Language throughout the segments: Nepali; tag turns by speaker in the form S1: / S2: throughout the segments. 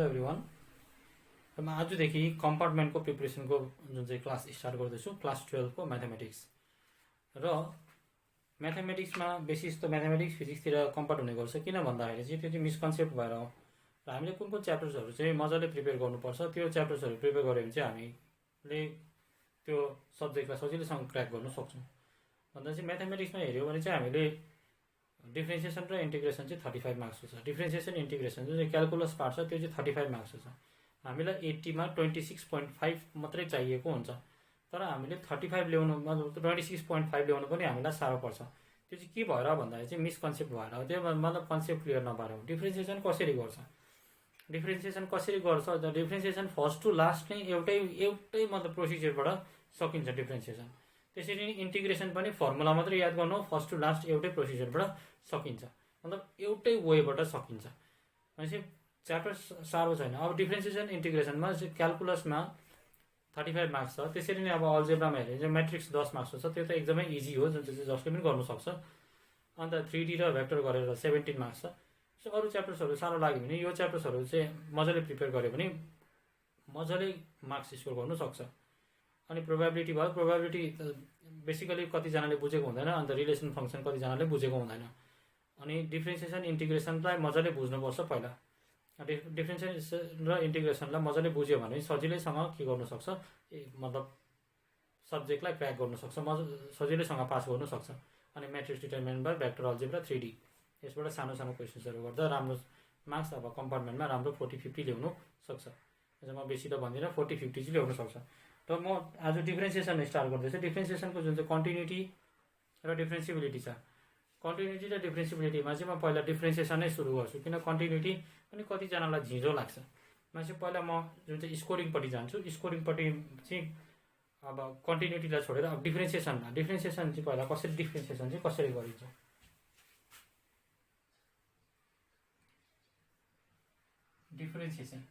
S1: Hello everyone. म आजदेखि कम्पार्टमेन्टको प्रिपरेसनको जुन चाहिँ क्लास स्टार्ट गर्दैछु, क्लास 12को म्याथमेटिक्स। र म्याथमेटिक्समा बेसी जस्तो म्याथमेटिक्स फिजिक्सतिर कम्पार्ट हुने गर्छ, किन भन्दाखेरि चाहिँ त्यो चाहिँ मिसकन्सेप्ट भएर हो। र हामीले कुन कुन च्याप्टर्सहरू चाहिँ मजाले प्रिपेयर गर्नुपर्छ, त्यो च्याप्टर्सहरू प्रिपेयर गऱ्यो भने चाहिँ हामीले त्यो सब्जेक्टलाई सजिलैसँग क्र्याक गर्न सक्छौँ। भन्दा चाहिँ म्याथमेटिक्समा हेऱ्यो भने चाहिँ हामीले डिफ्रेन्सिएसन र इन्टिग्रेसन चाहिँ 35 मार्क्सको छ। डिफ्रेन्सिएसन इन्टिग्रेसन जुन चाहिँ क्यालकुलस पार्ट छ त्यो चाहिँ 35 मार्क्सको छ। हामीलाई 80मा 26.5 मात्रै चाहिएको हुन्छ, तर हामीले 35 ल्याउनु, मतलब 26.5 ल्याउनु पनि हामीलाई साह्रो पर्छ। त्यो चाहिँ के भएर भन्दाखेरि चाहिँ मिसकन्सेप्ट भएर हो। त्यो मतलब कन्सेप्ट क्लियर नभएर हो। डिफ्रेन्सिएसन कसरी गर्छ, डिफ्रेन्सिएसन फर्स्ट टु लास्ट नै एउटै मतलब प्रोसिजरबाट सकिन्छ डिफ्रेन्सिएसन। त्यसरी नै इन्टिग्रेसन पनि फर्मुला मात्रै याद गर्नु, फर्स्ट टु लास्ट एउटै प्रोसिजरबाट सकिन्छ, मतलब एउटै वेबाट सकिन्छ। भनेपछि च्याप्टर साह्रो छैन। अब डिफ्रेन्सिएसन इन्टिग्रेसनमा चाहिँ क्यालकुलसमा 35 मार्क्स छ। त्यसरी नै अब अल्जेब्रामा हेऱ्यो चाहिँ म्याट्रिक्स 10 मार्क्सको छ, त्यो त एकदमै इजी हो, जुन चाहिँ जसले पनि गर्नु सक्छ। अन्त 3D र भेक्टर गरेर 17 मार्क्स छ। सो अरू च्याप्टर्सहरू साह्रो लाग्यो भने यो च्याप्टर्सहरू चाहिँ मजाले प्रिपेयर गर्यो भने मजाले मार्क्स स्कोर गर्नु सक्छ। अनि प्रोबेबिलिटी भयो, प्रोबेबिलिटी बेसिकली कतिजनाले बुझेको हुँदैन, अन्त रिलेसन फङ्सन कतिजनाले बुझेको हुँदैन। अनि डिफ्रेन्सिएसन इन्टिग्रेसनलाई मजाले बुझ्नुपर्छ पहिला। डिफ्रेन्सिएसन र इन्टिग्रेसनलाई मजाले बुझ्यो भने सजिलैसँग के गर्नु सक्छ, मतलब सब्जेक्टलाई क्र्याक गर्नु सक्छ, सजिलैसँग पास गर्नु सक्छ। अनि matrix determinant by vector algebra 3D, यसबाट सानो सानो क्वेसन्सहरू गर्दा राम्रो मार्क्स अब कम्पार्टमेन्टमा राम्रो 40-50 ल्याउनु सक्छ। म बेसी त भन्दिनँ, 40-50 चाहिँ ल्याउनु सक्छ। र म आज डिफ्रेन्सिएसन स्टार्ट गर्दैछु। डिफ्रेन्सिएसनको जुन चाहिँ कन्टिन्युटी र डिफ्रेन्सिबिलिटी छ, कन्टिन्युटी र डिफ्रेन्सिबिलिटीमा चाहिँ म पहिला डिफ्रेन्सिएसनै सुरु गर्छु, किन कन्टिन्युटी पनि कतिजनालाई झिँझो लाग्छ। चाहिँ पहिला म जुन चाहिँ स्कोरिङपट्टि जान्छु। स्कोरिङपट्टि चाहिँ अब कन्टिन्युटीलाई छोडेर अब डिफ्रेन्सिएसन चाहिँ पहिला डिफ्रेन्सिएसन चाहिँ कसरी गरिन्छ। डिफ्रेन्सिएसन,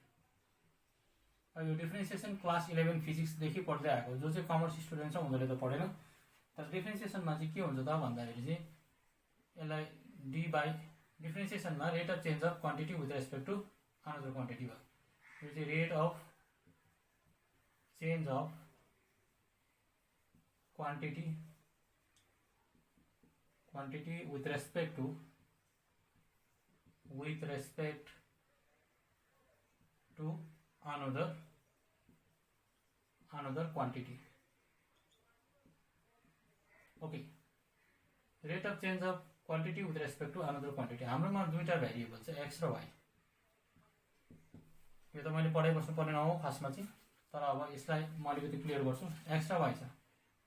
S1: यो डिफ्रेन्सिएसन क्लास 11 फिजिक्सदेखि पढ्दै आएको, जो चाहिँ कमर्स स्टुडेन्ट छ उनीहरूले त पढेन। तर डिफ्रेन्सिएसनमा चाहिँ के हुन्छ त भन्दाखेरि चाहिँ यसलाई डी बाई डिफ्रेन्सिएसनमा rate of change of quantity with respect to another quantity भयो। यो चाहिँ rate of change of quantity with respect to another quantity. Okay, rate of change of quantity with respect to another quantity. हाम्रोमा दुईटा भेरिएबल छ, एक्स र वाइ। यो त मैले पढाइ बस्नुपर्ने नहो खासमा चाहिँ, तर अब यसलाई म अलिकति क्लियर गर्छु। एक्स र वाइ छ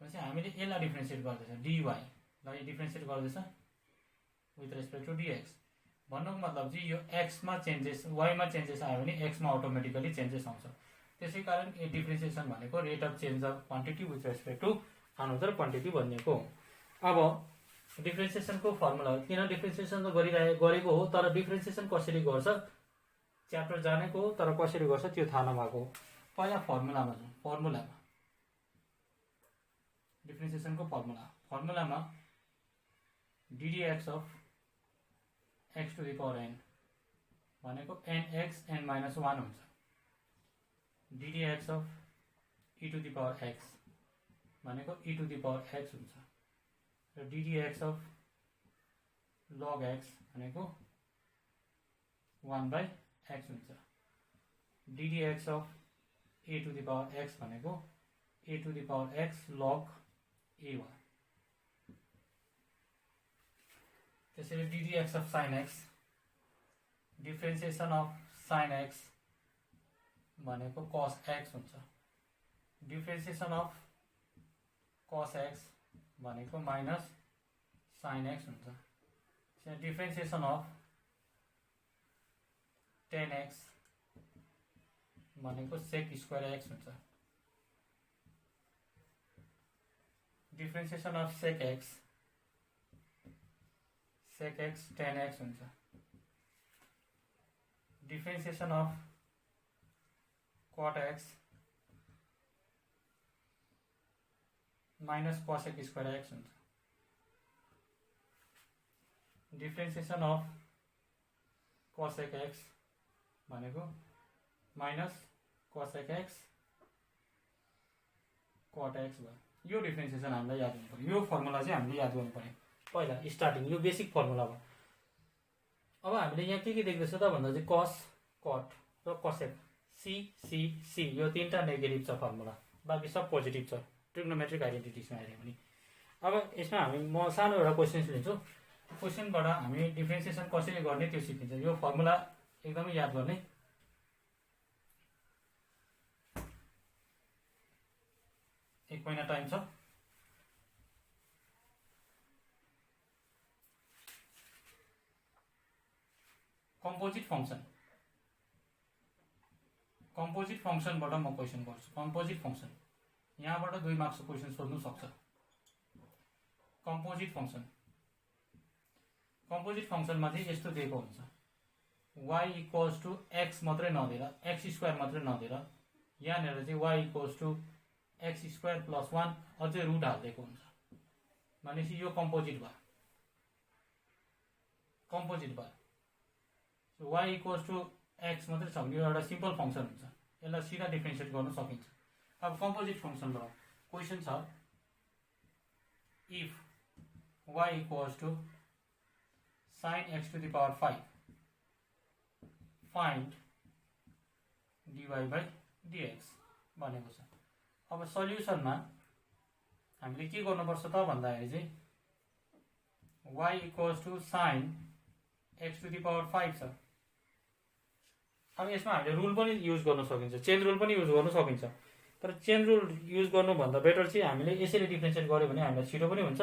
S1: भनेपछि हामीले यसलाई डिफ्रेन्सिएट गर्दैछ, डीवाईलाई डिफ्रेन्सिएट गर्दैछ विथ रेस्पेक्ट टु डिएक्स। भन्नुको मतलब चाहिँ यो एक्समा चेन्जेस, वाइमा चेन्जेस आयो भने एक्समा अटोमेटिकली चेन्जेस आउँछ। त्यसै कारण यो डिफ्रेन्सिएसन भनेको rate of change of quantity with respect to another quantity भनिएको हो। अब डिफ्रेन्सिएसनको फर्मुला, किन डिफ्रेन्सिएसन त गरेको हो, तर डिफ्रेन्सिएसन कसरी गर्छ च्याप्टर जानेको हो, तर कसरी गर्छ त्यो थाहा नभएको हो। पहिला फर्मुलामा जाउँ। फर्मुलामा डिफ्रेन्सिएसनको फर्मुलामा ddx of x to the power n भनेको nx n-1 हुन्छ। ddx of e to the power x भनेको e to the power x हुन्छ। र ddx अफ log x भनेको 1/x हुन्छ। ddx of a to the power x भनेको a to the power x log a1। त्यसरी ddx of sin x, differentiation of sin x भनेको cos x हुन्छ। डिफ्रेन्सिएसन अफ cos x भनेको माइनस sin x हुन्छ। डिफ्रेन्सिएसन अफ tan x भनेको sec स्क्वायर x हुन्छ। Differentiation of sec x tan x हुन्छ। Differentiation of cot x minus cosec square x हुन्छ। डिफ्रेन्सिएसन अफ cosec x भनेको minus cosec x cot x भयो। यो डिफ्रेन्सिएसन हामीलाई याद हुनु पर्यो। यो फर्मुला चाहिँ हामीले याद गर्नु पर्यो पहिला स्टार्टिङ, यो बेसिक फर्मुला भयो। अब हामीले यहाँ के देख्दैछ त भन्दा चाहिँ cos cot र cosec c c c यो तीनटा नेगेटिभ छ फर्मुला, बाँकी सब पोजिटिभ छ ट्रिग्नोमेट्रिक आइडेन्टिटिजमा हेऱ्यो भने। अब यसमा म सानो एउटा क्वेसन्स लिन्छु, क्वेसनबाट हामी डिफ्रेन्सिएसन कसरी गर्ने त्यो सिकिन्छ। यो फर्मुला एकदमै याद गर्ने। एक महिना टाइम छ। कम्पोजिट फंक्सनबाट म क्वेसन गर्छु। कम्पोजिट फंक्सन यहाँबाट 2 मार्क्सको क्वेसन सोध्नु सक्छ। कम्पोजिट फंक्सनमा चाहिँ यस्तो दिएको हुन्छ, y इक्वल्स टु x मात्रै नदिएर x स्क्वायर मात्रै नदिएर यहाँनिर चाहिँ y equals to x square plus 1 अझै रुट हालिदिएको हुन्छ। भनेपछि यो कम्पोजिट भयो। y इक्वल्स टु x मात्रै छ भने यो एउटा सिम्पल फंक्सन हुन्छ, यसलाई सिधा डिफ्रेन्सिएट गर्न सकिन्छ। अब कम्पोजिट फंक्सनबाट क्वेसन छ, if y equals to sin x to the power 5 find dy by dx भनेको छ। अब सल्युसनमा हामीले के गर्नुपर्छ त भन्दाखेरि चाहिँ y equals to sin x to the power 5 छ। अब यसमा हामीले रुल पनि युज गर्न सकिन्छ, चेन रुल पनि युज गर्न सकिन्छ। तर चेन रुल युज गर्नुभन्दा बेटर चाहिँ हामीले यसरी डिफ्रेन्सिएट गर्यो भने हामीलाई छिटो पनि हुन्छ,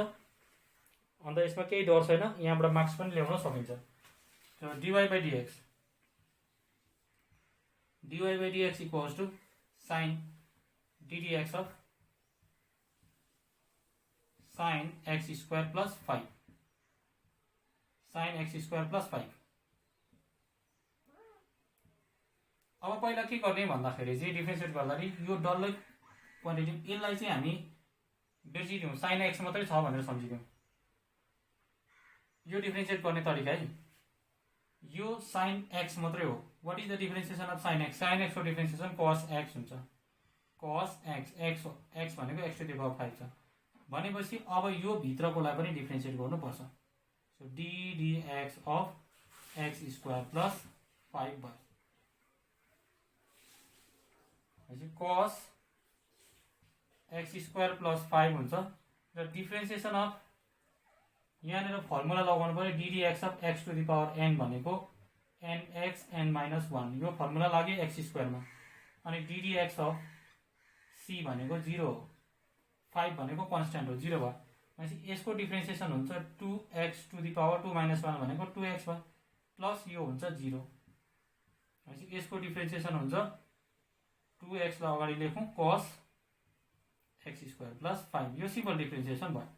S1: अन्त यसमा केही डर छैन, यहाँबाट मार्क्स पनि ल्याउन सकिन्छ। So dy by dx equals to sin ddx of sin x square plus 5 sin x square plus 5। अब पहिला के गर्ने भन्दाखेरि चाहिँ डिफ्रेन्सिएट गर्दाखेरि यो डल्लै क्वान्टिटी यसलाई चाहिँ हामी बिर्सिदिउँ, sin x मात्रै छ भनेर सम्झिदिउँ। यो डिफ्रेन्सिएट गर्ने तरिका है, यो sin x मात्रै हो। What is the differentiation of sin x? sin x को डिफ्रेन्सिएसन cos x हुन्छ। cos x x भनेको x to the power 5 छ भनेपछि अब यो भित्रकोलाई पनि डिफ्रेन्सिएट गर्नुपर्छ। So ddx of x square plus 5 भयो। cos x स्क्वायर प्लस 5 हुन्छ र डिफ्रेन्सिएसन अफ यहाँनिर फर्मुला लगाउनु पर्यो, ddx of x to the power n भनेको nx n माइनस 1 यो फर्मुला लाग्यो x स्क्वायरमा, अनि ddx अफ c भनेको 0 हो, 5 भनेको कन्स्ट्यान्ट हो 0 भयो। भनेपछि यसको डिफ्रेन्सिएसन हुन्छ 2x to the power 2 minus 1 भनेको 2x भयो, प्लस यो हुन्छ 0। भनेपछि यसको डिफ्रेन्सिएसन हुन्छ 2x लाई अगाडि लेखौँ cos x स्क्वायर प्लस 5, यो सिम्पल डिफ्रेन्सिएसन भयो।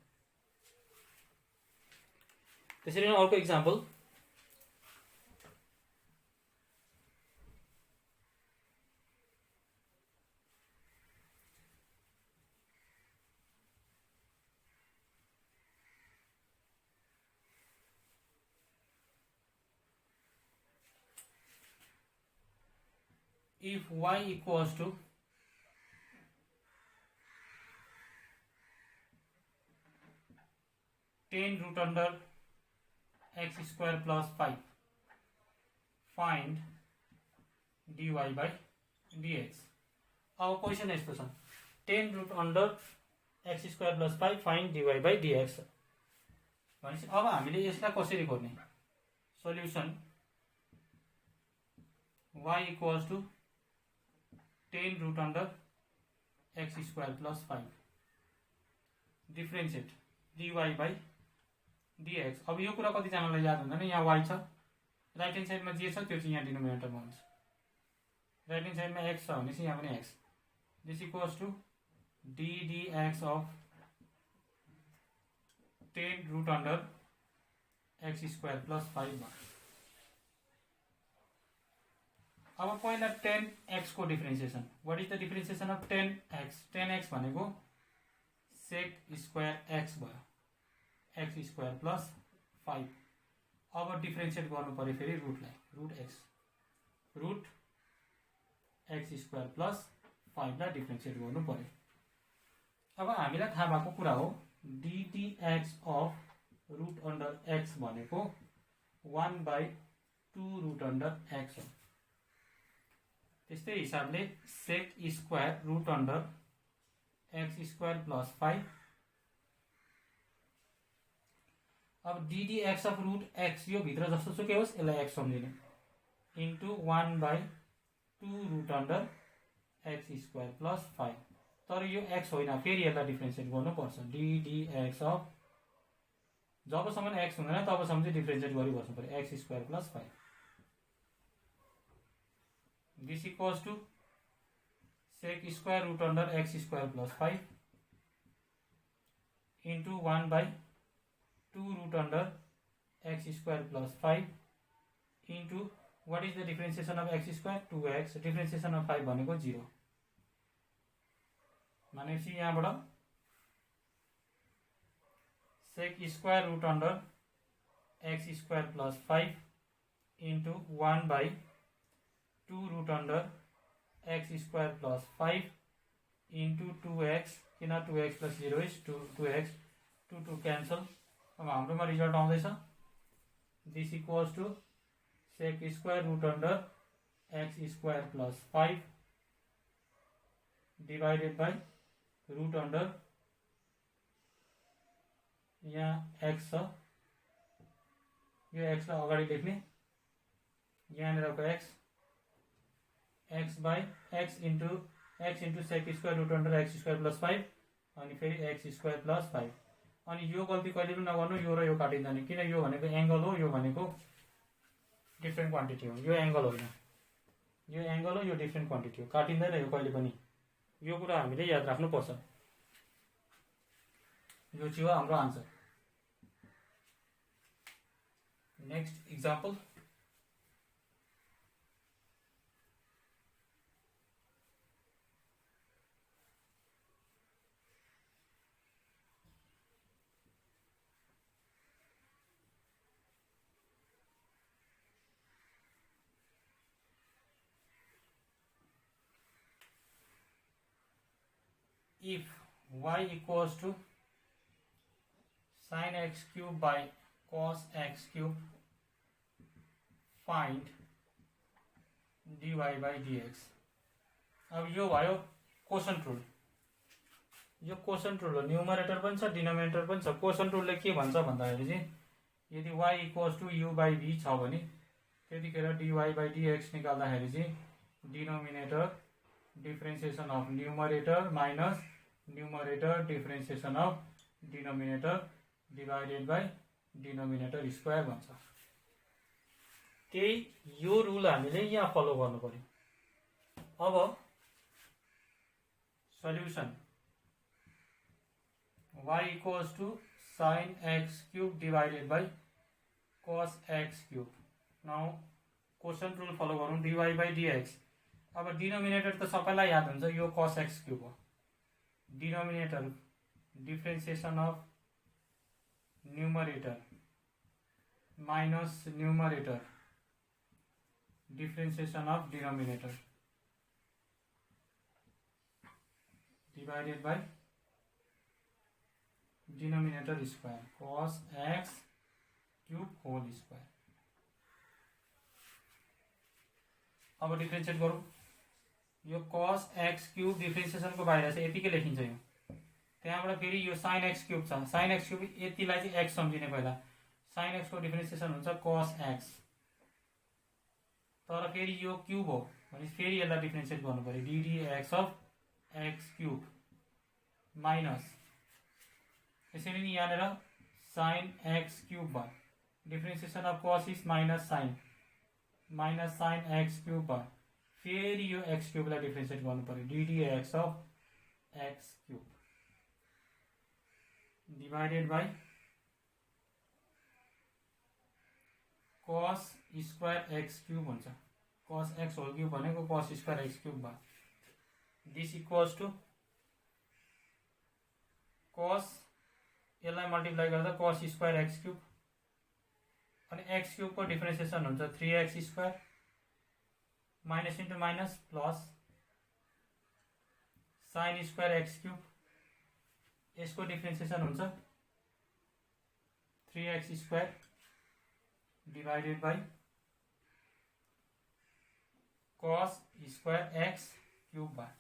S1: त्यसरी नै अर्को example, if y equals to 10 root under x square plus 5 find dy by dx। अब क्वेसन यस्तो छ, 10 root under x square plus 5 find dy by dx। भनेपछि अब हामीले यसलाई कसरी गर्ने? Solution y equals to 10 root under x square plus 5 differentiate dy by dx। अब यो कुरा कतिजनालाई याद हुँदैन, यहाँ y छ, राइट ह्यान्ड साइडमा जे छ त्यो चाहिँ यहाँ डिनोमिनेटरमा हुन्छ। राइट ह्यान्ड साइडमा x छ भनेपछि यहाँ पनि x। This equals to ddx of 10 root under x square plus 5 भयो। अब पहिला 10x को differentiation, what is the differentiation of 10x? 10x भनेको सेक स्क्वायर x भयो, x स्क्वायर प्लस 5। अब डिफ्रेन्सिएट गर्नु पर्यो फेरि रुटलाई, root x, root x square plus 5 लाई डिफ्रेन्सिएट गर्नु पर्यो। अब हामीलाई थाहा भएको कुरा हो ddx of root under x भनेको 1/2 रुट अन्डर एक्स हो। त्यस्तै हिसाबले sec square root under x square plus 5। अब ddx अफ रुट एक्स यो भित्र जस्तो सुकै होस् यसलाई एक्स सम्झिने into 1/2 root under x square plus 5। तर यो एक्स होइन, फेरि यसलाई डिफ्रेन्सिएट गर्नुपर्छ ddx अफ जबसम्म एक्स हुँदैन तबसम्म चाहिँ डिफ्रेन्सिएट गरिबस्नु पर्यो x square plus 5। This equals to sec square root under x square plus 5 into 1/2 root under x square plus 5 into what is the differentiation of x square 2x, differentiation of 5 भनेको 0। भनेपछि यहाँबाट sec square root under x square plus 5 into 1/2 root under x square plus 5 into 2x, किन 2x plus 0 is 2x, 2 cancel. अब हाम्रोमा रिजल्ट आउँदैछ this equals to sec square root under x square plus 5 divided by root under यहाँ एक्स छ, यो एक्सलाई अगाडि लेख्ने, यहाँनिरको x by x into sec square root under x square plus 5 अनि फेरि एक्स स्क्वायर प्लस 5। अनि यो गल्ती कहिले पनि नगर्नु, यो र यो काटिँदैन, किन यो भनेको एङ्गल हो, यो भनेको डिफ्रेन्ट क्वान्टिटी हो, यो एङ्गल होइन, यो एङ्गल हो, यो डिफ्रेन्ट क्वान्टिटी हो, काटिँदैन यो कहिले पनि। यो कुरा हामीले याद राख्नुपर्छ। यो चाहिँ हो हाम्रो answer. Next example, if y equals to sin x cube by cos x cube, find dy by dx। अब यो भयो कोसन्ट रुल। यो कोसन्ट रुल हो, न्युमरेटर पनि छ डिनोमिनेटर पनि छ। कोसन्ट रुलले के भन्छ भन्दाखेरि चाहिँ यदि y equals to u by v छ भने त्यतिखेर dy बाई dx निकाल्दाखेरि चाहिँ denominator differentiation of numerator minus numerator differentiation of denominator divided by denominator square भन्छ। त्यही यो रुल हामीले यहाँ फलो गर्नु पर्यो। अब solution y equals to sin x cube divided by cos x cube. Now quotient rule follow गरौँ dy बाई dx। अब डिनोमिनेटर त सबैलाई याद हुन्छ, यो cos x क्यूब हो। Denominator differentiation of numerator minus numerator differentiation of denominator divided by denominator square cos x cube whole square. अब डिफ्रेन्सिएट गरौँ, यो cos x क्यूब डिफ्रेन्सिएसन को बाहिर चाहिँ यतिकै लेखिन्छ। यो त्यहाँबाट फेरि यो sin x क्यूब छ, sin x क्यूब यतिलाई चाहिँ x सम्झिने। पहिला sin x को डिफ्रेन्सिएसन हुन्छ cos x, तर फेरि यो क्यूब हो भने फेरि यसलाई डिफ्रेन्सिएट गर्नु पर्यो ddx of x cube minus यसरी नै यहाँनिर sin x क्यूब भयो। Differentiation of cos is minus sin x cube भयो। फेरि यो x क्यूबलाई डिफ्रेन्सिएट गर्नु पर्यो ddx of x cube divided by cos square x cube हुन्छ। cos x होल क्यूब भनेको cos स्क्वायर x क्यूब भयो। दिस इक्वल्स टु cos यसलाई मल्टिप्लाई गर्दा cos स्क्वायर x क्यूब अनि x क्यूब को डिफ्रेन्सिएसन हुन्छ 3x square minus into minus plus sin square x cube, यसको डिफ्रेन्सिएसन हुन्छ 3x square divided by cos square x cube भयो,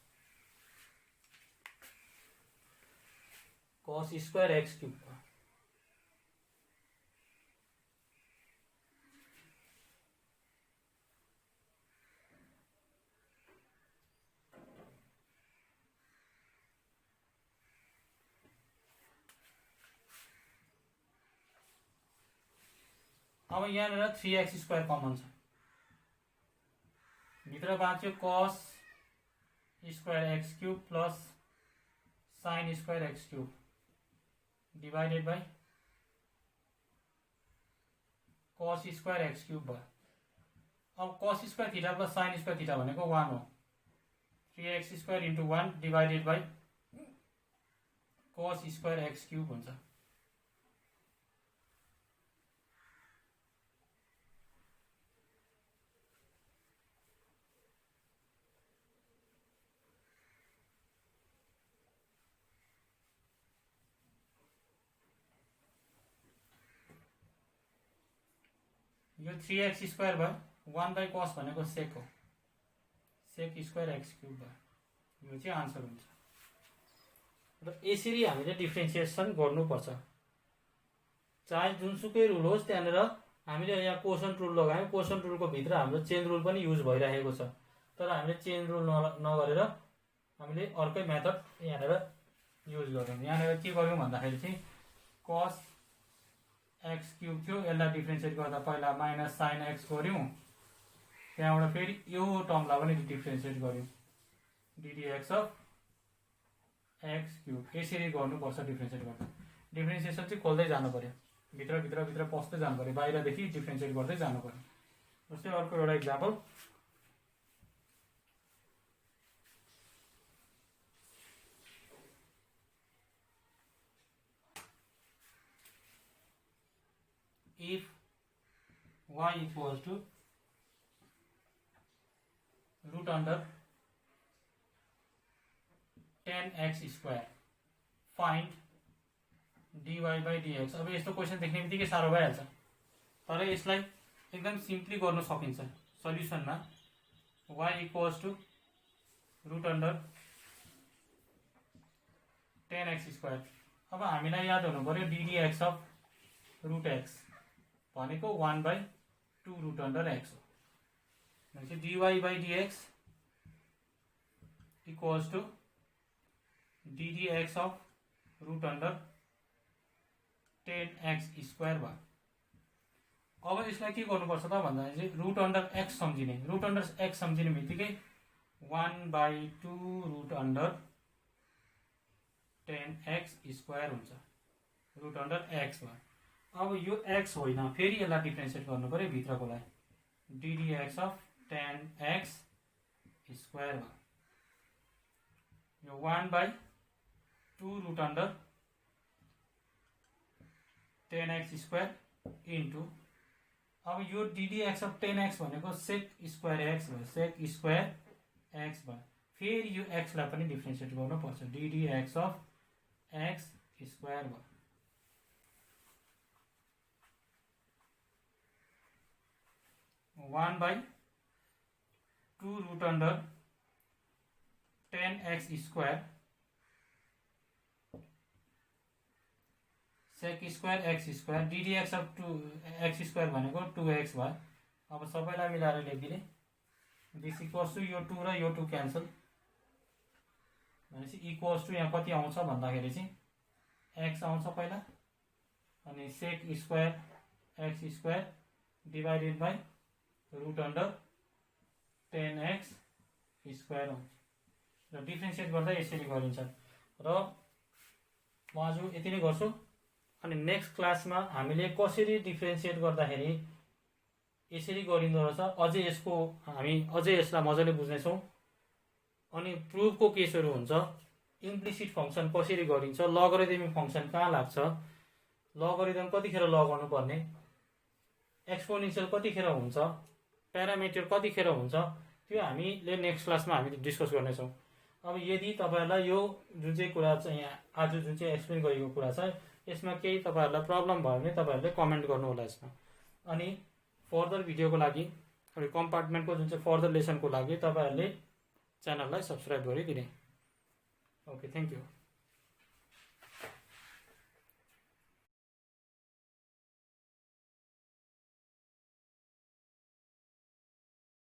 S1: cos स्क्वायर एक्स क्यूब भयो। अब यहाँनिर 3x स्क्वायर कमन छ, भित्र बाँच्यो cos square x cube plus sin square x cube divided by cos square x cube भयो। अब cos square theta plus sin square theta भनेको 1 हो, 3x square into 1 divided by cos square x cube हुन्छ। यो 3x स्क्वायर भयो, 1 बाई cos भनेको सेक हो, सेक स्क्वायर एक्स क्यूब भयो। यो चाहिँ आन्सर हुन्छ। र यसरी हामीले डिफ्रेन्सिएसन गर्नुपर्छ, चाहे जुनसुकै रुल होस्। त्यहाँनिर हामीले यहाँ कोसन्ट रुल लगायौँ, कोसन्ट रुलको भित्र हाम्रो चेन रुल पनि युज भइरहेको छ, तर हामीले चेन रुल नगरेर हामीले अर्कै मेथड यहाँनिर युज गऱ्यौँ। यहाँनिर के गर्यौँ भन्दाखेरि चाहिँ cos एक्स क्यूब थियो, यसलाई डिफ्रेन्सिएट गर्दा पहिला माइनस साइन एक्स गऱ्यौँ, त्यहाँबाट फेरि यो टर्मलाई पनि डिफ्रेन्सिएट गऱ्यौँ, डिडिएक्स अफ एक्स क्यूब। यसरी गर्नुपर्छ डिफ्रेन्सिएट गर्दा। डिफ्रेन्सिएसन चाहिँ खोल्दै जानु पर्यो, भित्र भित्र भित्र पस्दै जानु पर्यो, बाहिरदेखि डिफ्रेन्सिएट गर्दै जानु पर्यो। जस्तै अर्को एउटा example, if y equals to root under 10x square, find dy by dx। अब यस्तो क्वेसन देख्ने बित्तिकै साह्रो भइहाल्छ, तर यसलाई एकदम सिम्पली गर्न सकिन्छ। सल्युसनमा y equals to root under 10x square। अब हामीलाई याद हुनु पर्यो ddx अफ रुट एक्स भनेको 1 बाई 2 रुट अन्डर एक्स हो, भनेपछि dy by dx equals to ddx of root under 10x square भयो। अब यसलाई के गर्नुपर्छ त भन्दाखेरि चाहिँ रुट अन्डर एक्स सम्झिने, रुट अन्डर एक्स सम्झिने बित्तिकै 1 by 2 root under 10x square हुन्छ, रुट अन्डर एक्स भयो। अब यो x होइन, फेरि यसलाई डिफ्रेन्सिएट गर्नु पर्यो भित्रकोलाई, ddx अफ 10x स्क्वायर भयो। यो 1 by 2 root under 10x square into, अब यो ddx अफ 10x भनेको सेक स्क्वायर एक्स भयो, सेक स्क्वायर एक्स भयो। फेरि यो x लाई पनि डिफ्रेन्सिएट गर्नुपर्छ, ddx अफ x स्क्वायर भयो। One by 2 root under 10x square sec square x square ddx of 2x square भनेको 2x भयो। अब सबैलाई मिलाएर लेखिदिने, दिस इक्वल्स टू यो 2 र यो 2 क्यान्सल भनेपछि इक्वल्स टू यहाँ कति आउँछ भन्दाखेरि चाहिँ x आउँछ पहिला, अनि sec square x square divided by root under 10x square आउँछ र डिफ्रेन्सिएट गर्दा यसरी गरिन्छ। र म आज यति नै गर्छु, अनि नेक्स्ट क्लासमा हामीले कसरी डिफ्रेन्सिएट गर्दाखेरि यसरी गरिँदो रहेछ हामी अझै यसलाई मजाले बुझ्नेछौँ। अनि प्रुफको केसहरू हुन्छ, इम्प्लिसिट फंक्सन कसरी गरिन्छ, लगरिदमिक फंक्सन कहाँ लाग्छ, लगरिदम कतिखेर लगाउनु पर्ने, एक्सपोनेन्शियल कतिखेर हुन्छ, प्यारामिटर कतिखेर हुन्छ, त्यो हामीले नेक्स्ट क्लासमा हामीले डिस्कस गर्नेछौँ। अब यदि तपाईँहरूलाई यो जुन चाहिँ कुरा चाहिँ यहाँ आज जुन चाहिँ एक्सप्लेन गरेको कुरा छ यसमा केही तपाईँहरूलाई प्रब्लम भयो भने तपाईँहरूले कमेन्ट गर्नु होला यसमा। अनि फर्दर भिडियोको लागि अनि कम्पार्टमेन्टको जुन चाहिँ फर्दर लेसनको लागि तपाईँहरूले च्यानललाई सब्सक्राइब गरिदिने। Okay, thank you.